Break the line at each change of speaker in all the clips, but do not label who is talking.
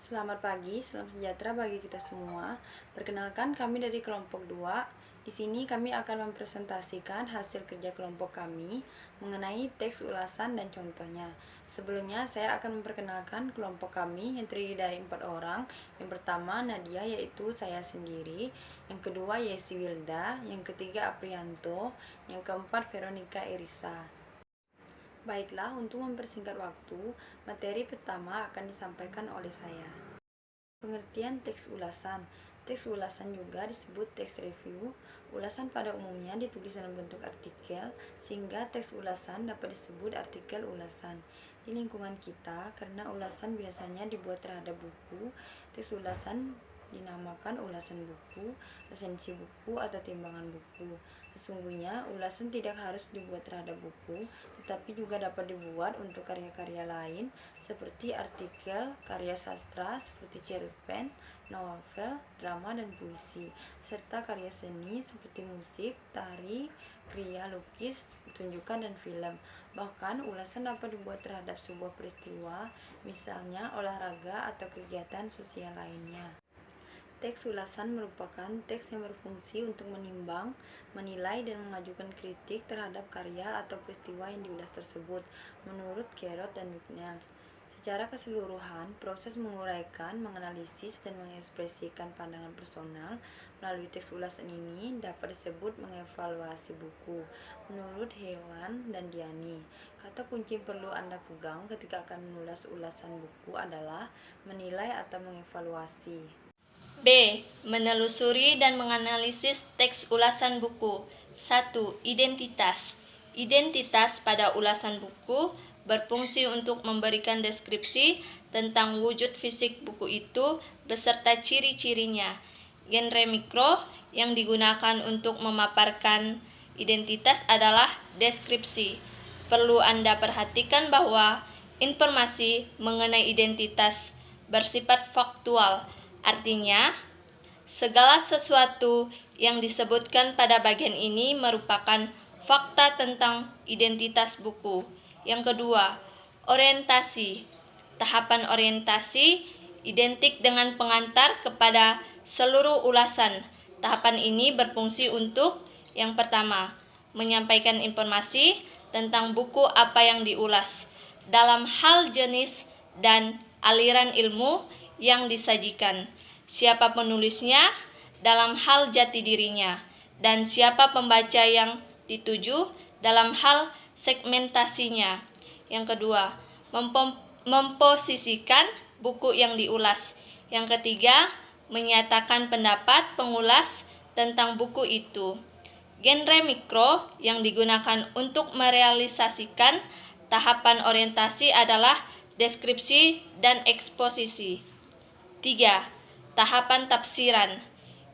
Selamat pagi, salam sejahtera bagi kita semua. Perkenalkan, kami dari kelompok 2. Di sini kami akan mempresentasikan hasil kerja kelompok kami mengenai teks ulasan dan contohnya. Sebelumnya, saya akan memperkenalkan kelompok kami yang terdiri dari 4 orang. Yang pertama, Nadia, yaitu saya sendiri. Yang kedua, Yesi Wilda. Yang ketiga, Aprianto. Yang keempat, Veronica Irisa. Baiklah, untuk mempersingkat waktu, materi pertama akan disampaikan oleh saya. Pengertian teks ulasan. Teks ulasan juga disebut teks review. Ulasan pada umumnya ditulis dalam bentuk artikel, sehingga teks ulasan dapat disebut artikel ulasan. Di lingkungan kita, karena ulasan biasanya dibuat terhadap buku, teks ulasan dinamakan ulasan buku, resensi buku, atau timbangan buku. Sesungguhnya, ulasan tidak harus dibuat terhadap buku, tetapi juga dapat dibuat untuk karya-karya lain, seperti artikel, karya sastra, seperti cerpen, novel, drama, dan puisi, serta karya seni seperti musik, tari, kriya, lukis, pertunjukan, dan film. Bahkan, ulasan dapat dibuat terhadap sebuah peristiwa, misalnya olahraga atau kegiatan sosial lainnya. Teks ulasan merupakan teks yang berfungsi untuk menimbang, menilai, dan mengajukan kritik terhadap karya atau peristiwa yang diulas tersebut, menurut Carrot dan McNeill. Secara keseluruhan, proses menguraikan, menganalisis, dan mengekspresikan pandangan personal melalui teks ulasan ini dapat disebut mengevaluasi buku. Menurut Hewan dan Diani, kata kunci yang perlu Anda pegang ketika akan menulis ulasan buku adalah menilai atau mengevaluasi.
B. Menelusuri dan menganalisis teks ulasan buku. 1. Identitas. Identitas pada ulasan buku berfungsi untuk memberikan deskripsi tentang wujud fisik buku itu beserta ciri-cirinya. Genre mikro yang digunakan untuk memaparkan identitas adalah deskripsi. Perlu Anda perhatikan bahwa informasi mengenai identitas bersifat faktual. Artinya, segala sesuatu yang disebutkan pada bagian ini merupakan fakta tentang identitas buku. Yang kedua, orientasi. Tahapan orientasi identik dengan pengantar kepada seluruh ulasan. Tahapan ini berfungsi untuk yang pertama, menyampaikan informasi tentang buku apa yang diulas dalam hal jenis dan aliran ilmu yang disajikan, siapa penulisnya dalam hal jati dirinya, dan siapa pembaca yang dituju dalam hal segmentasinya. Yang kedua, memposisikan buku yang diulas. Yang ketiga, menyatakan pendapat pengulas tentang buku itu. Genre mikro yang digunakan untuk merealisasikan tahapan orientasi adalah deskripsi dan eksposisi. 3. Tahapan tafsiran.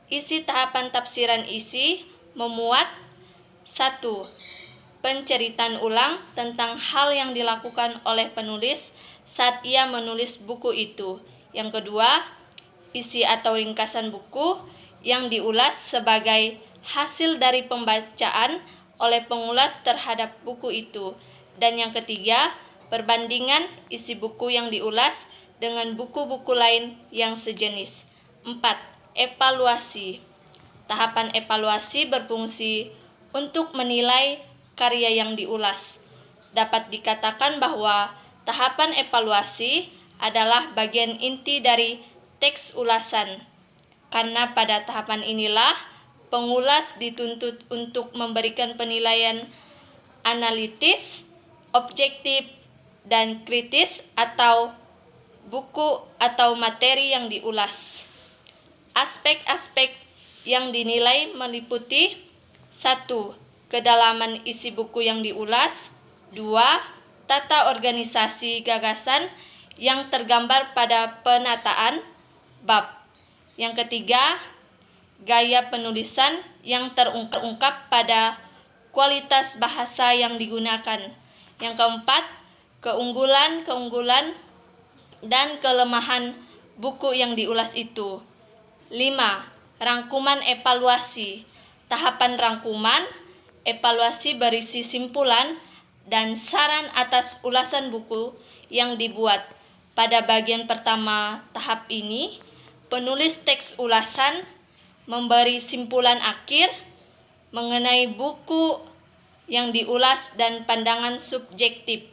Isi tahapan tafsiran memuat 1. Penceritaan ulang tentang hal yang dilakukan oleh penulis saat ia menulis buku itu. Yang kedua, isi atau ringkasan buku yang diulas sebagai hasil dari pembacaan oleh pengulas terhadap buku itu. Dan yang ketiga, perbandingan isi buku yang diulas dengan buku-buku lain yang sejenis. 4. Evaluasi. Tahapan evaluasi berfungsi untuk menilai karya yang diulas. Dapat dikatakan bahwa tahapan evaluasi adalah bagian inti dari teks ulasan, karena pada tahapan inilah pengulas dituntut untuk memberikan penilaian analitis, objektif, dan kritis atau buku atau materi yang diulas. Aspek-aspek yang dinilai meliputi 1. Kedalaman isi buku yang diulas. 2. Tata organisasi gagasan yang tergambar pada penataan bab. Yang ketiga, gaya penulisan yang terungkap pada kualitas bahasa yang digunakan. Yang keempat, keunggulan-keunggulan dan kelemahan buku yang diulas itu. 5. Rangkuman evaluasi. Tahapan rangkuman evaluasi berisi simpulan dan saran atas ulasan buku yang dibuat. Pada bagian pertama tahap ini, penulis teks ulasan memberi simpulan akhir mengenai buku yang diulas dan pandangan subjektif.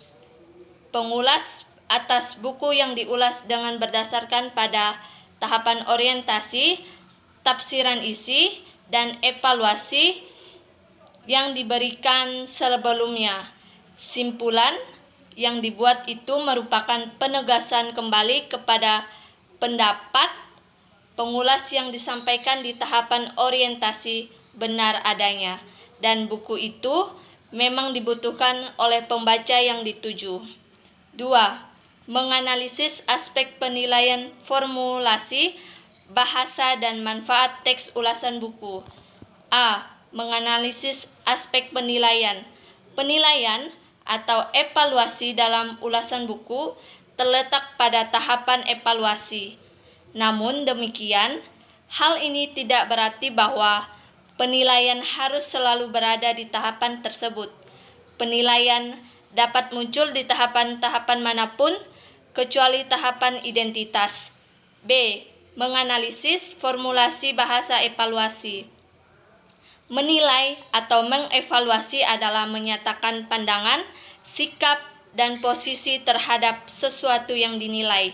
Pengulas atas buku yang diulas dengan berdasarkan pada tahapan orientasi, tafsiran isi, dan evaluasi yang diberikan sebelumnya. Simpulan yang dibuat itu merupakan penegasan kembali kepada pendapat pengulas yang disampaikan di tahapan orientasi benar adanya, dan buku itu memang dibutuhkan oleh pembaca yang dituju. 2. Menganalisis aspek penilaian formulasi, bahasa, dan manfaat teks ulasan buku. A. Menganalisis aspek penilaian. Penilaian atau evaluasi dalam ulasan buku terletak pada tahapan evaluasi. Namun demikian, hal ini tidak berarti bahwa penilaian harus selalu berada di tahapan tersebut. Penilaian dapat muncul di tahapan-tahapan manapun, kecuali tahapan identitas. B. Menganalisis formulasi bahasa evaluasi. Menilai atau mengevaluasi adalah menyatakan pandangan, sikap, dan posisi terhadap sesuatu yang dinilai.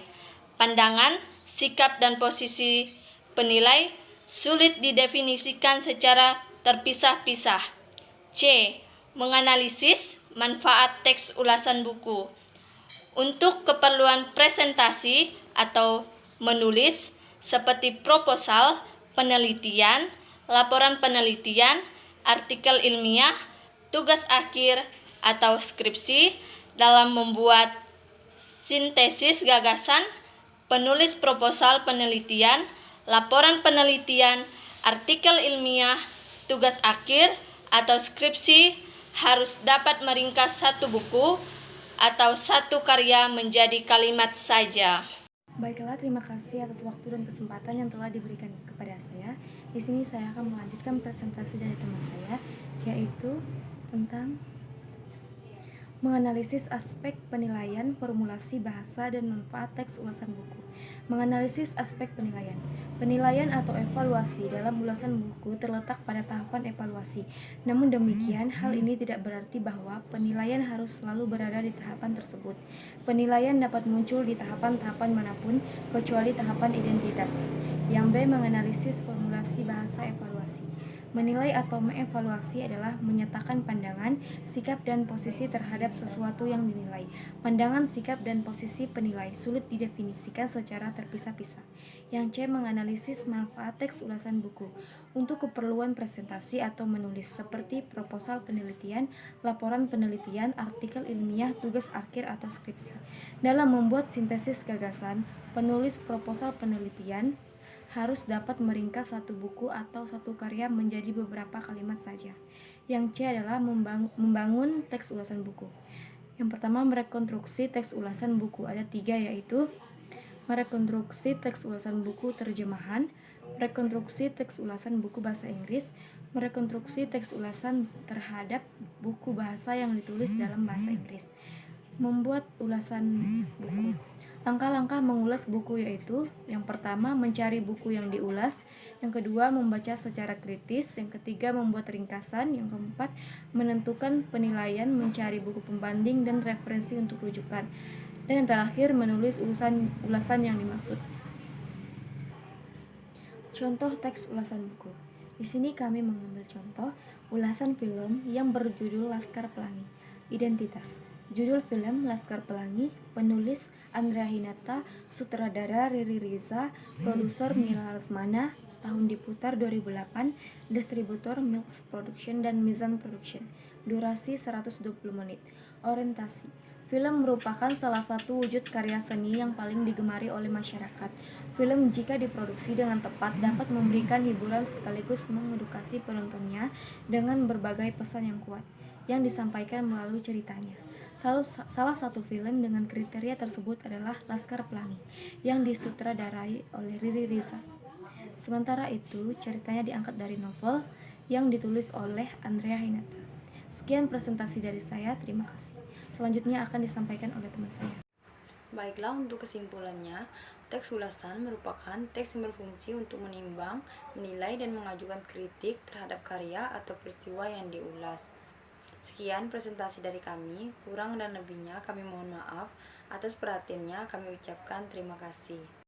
Pandangan, sikap, dan posisi penilai sulit didefinisikan secara terpisah-pisah. C. Menganalisis manfaat teks ulasan buku. Untuk keperluan presentasi atau menulis seperti proposal, penelitian, laporan penelitian, artikel ilmiah, tugas akhir, atau skripsi, dalam membuat sintesis gagasan, penulis proposal penelitian, laporan penelitian, artikel ilmiah, tugas akhir, atau skripsi harus dapat meringkas satu buku atau satu karya menjadi kalimat saja.
Baiklah, terima kasih atas waktu dan kesempatan yang telah diberikan kepada saya. Di sini saya akan melanjutkan presentasi dari teman saya, yaitu tentang menganalisis aspek penilaian, formulasi bahasa, dan manfaat teks ulasan buku. Menganalisis aspek penilaian. Penilaian atau evaluasi dalam ulasan buku terletak pada tahapan evaluasi. Namun demikian, hal ini tidak berarti bahwa penilaian harus selalu berada di tahapan tersebut. Penilaian dapat muncul di tahapan-tahapan manapun, kecuali tahapan identitas. Yang B. Menganalisis formulasi bahasa evaluasi. Menilai atau mengevaluasi adalah menyatakan pandangan, sikap, dan posisi terhadap sesuatu yang dinilai. Pandangan, sikap, dan posisi penilai sulit didefinisikan secara terpisah-pisah. Yang C. Menganalisis manfaat teks ulasan buku untuk keperluan presentasi atau menulis seperti proposal penelitian, laporan penelitian, artikel ilmiah, tugas akhir, atau skripsi. Dalam membuat sintesis gagasan, penulis proposal penelitian harus dapat meringkas satu buku atau satu karya menjadi beberapa kalimat saja. Yang C adalah membangun teks ulasan buku. Yang pertama, merekonstruksi teks ulasan buku. Ada 3, yaitu merekonstruksi teks ulasan buku terjemahan, rekonstruksi teks ulasan buku bahasa Inggris, merekonstruksi teks ulasan terhadap buku bahasa yang ditulis dalam bahasa Inggris. Membuat ulasan buku. Langkah-langkah mengulas buku yaitu: yang pertama, mencari buku yang diulas, yang kedua, membaca secara kritis, yang ketiga, membuat ringkasan, yang keempat, menentukan penilaian, mencari buku pembanding dan referensi untuk rujukan, dan yang terakhir, menulis ulasan yang dimaksud. Contoh teks ulasan buku. Di sini kami mengambil contoh ulasan film yang berjudul Laskar Pelangi. Identitas. Judul film Laskar Pelangi, penulis Andrea Hinata, sutradara Riri Riza, produser Mila Lesmana, tahun diputar 2008, distributor Milks Production dan Mizan Production. Durasi 120 menit. Orientasi. Film merupakan salah satu wujud karya seni yang paling digemari oleh masyarakat. Film jika diproduksi dengan tepat dapat memberikan hiburan sekaligus mengedukasi penontonnya dengan berbagai pesan yang kuat yang disampaikan melalui ceritanya. Salah satu film dengan kriteria tersebut adalah Laskar Pelangi yang disutradarai oleh Riri Riza. Sementara itu, ceritanya diangkat dari novel yang ditulis oleh Andrea Hinata. Sekian presentasi dari saya, terima kasih. Selanjutnya akan disampaikan oleh teman saya. Baiklah, untuk kesimpulannya, teks ulasan merupakan teks yang berfungsi untuk menimbang, menilai, dan mengajukan kritik terhadap karya atau peristiwa yang diulas. Sekian presentasi dari kami, kurang dan lebihnya kami mohon maaf. Atas perhatiannya kami ucapkan terima kasih.